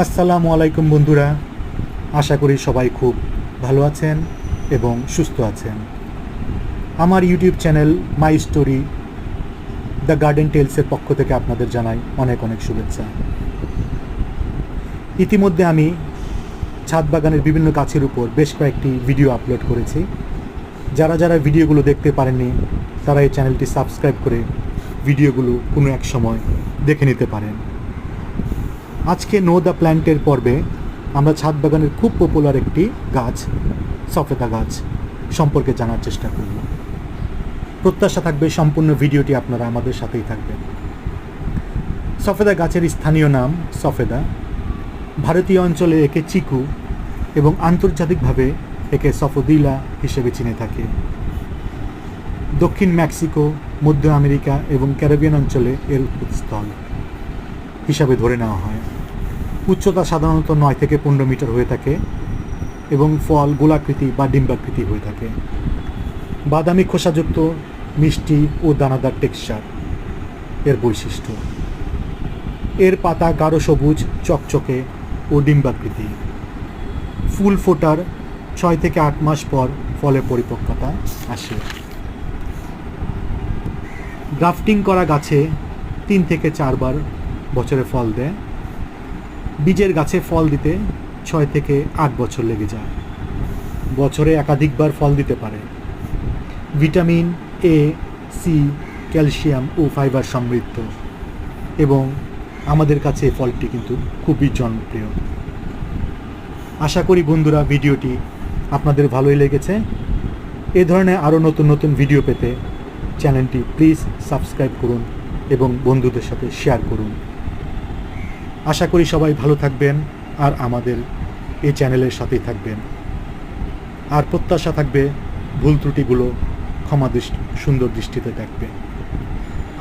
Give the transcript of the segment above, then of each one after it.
আসসালামু আলাইকুম বন্ধুরা, আশা করি সবাই খুব ভালো আছেন এবং সুস্থ আছেন। আমার YouTube channel my story the garden টেলসের পক্ষ থেকে আপনাদের জানাই অনেক অনেক শুভেচ্ছা। ইতিমধ্যে আমি ছাদ বাগানের বিভিন্ন গাছের উপর বেশ কয়েকটি ভিডিও আপলোড করেছি। যারা যারা ভিডিওগুলো দেখতে পারেননি তারা এই চ্যানেলটি সাবস্ক্রাইব করে ভিডিওগুলো কোনো এক সময় দেখে নিতে পারেন। আজকে নো দ্য প্ল্যান্টের পর্বে আমরা ছাদ বাগানের খুব পপুলার একটি গাছ সফেদা গাছ সম্পর্কে জানার চেষ্টা করব। প্রত্যাশা থাকবে সম্পূর্ণ ভিডিওটি আপনারা আমাদের সাথেই থাকবেন। সফেদা গাছের স্থানীয় নাম সফেদা, ভারতীয় অঞ্চলে একে চিকু এবং আন্তর্জাতিকভাবে একে সফোদিলা হিসেবে চিনে থাকে। দক্ষিণ মেক্সিকো, মধ্য আমেরিকা এবং ক্যারিবিয়ান অঞ্চলে এর উৎপত্তিস্থল হিসাবে ধরে নেওয়া হয়। উচ্চতা সাধারণত 9 থেকে 15 মিটার হয়ে থাকে এবং ফল গোলাকৃতি বা ডিম্বাকৃতি হয়ে থাকে। বাদামি খোসাযুক্ত, মিষ্টি ও দানাদার টেক্সচার এর বৈশিষ্ট্য। এর পাতা গাঢ় সবুজ, চকচকে ও ডিম্বাকৃতি। ফুল ফোটার 6 থেকে 8 মাস পর ফলে পরিপক্কতা আসে। গ্রাফটিং করা গাছে 3 থেকে 4 বার বছরে ফল দেয়। বীজের গাছে ফল দিতে 6 থেকে 8 বছর লেগে যায়। বছরে একাধিকবার ফল দিতে পারে। ভিটামিন এ, সি, ক্যালসিয়াম ও ফাইবার সমৃদ্ধ এবং আমাদের কাছে এই ফলটি কিন্তু খুবই জনপ্রিয়। আশা করি বন্ধুরা ভিডিওটি আপনাদের ভালোই লেগেছে। এ ধরনের আরও নতুন নতুন ভিডিও পেতে চ্যানেলটি প্লিজ সাবস্ক্রাইব করুন এবং বন্ধুদের সাথে শেয়ার করুন। আশা করি সবাই ভালো থাকবেন আর আমাদের এই চ্যানেলের সাথেই থাকবেন। আর প্রত্যাশা থাকবে ভুল ত্রুটিগুলো সুন্দর দৃষ্টিতে দেখবে।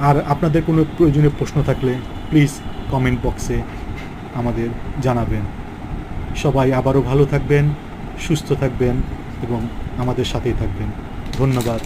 আর আপনাদের কোনো প্রয়োজনীয় প্রশ্ন থাকলে প্লিজ কমেন্ট বক্সে আমাদের জানাবেন। সবাই আবারও ভালো থাকবেন, সুস্থ থাকবেন এবং আমাদের সাথেই থাকবেন। ধন্যবাদ।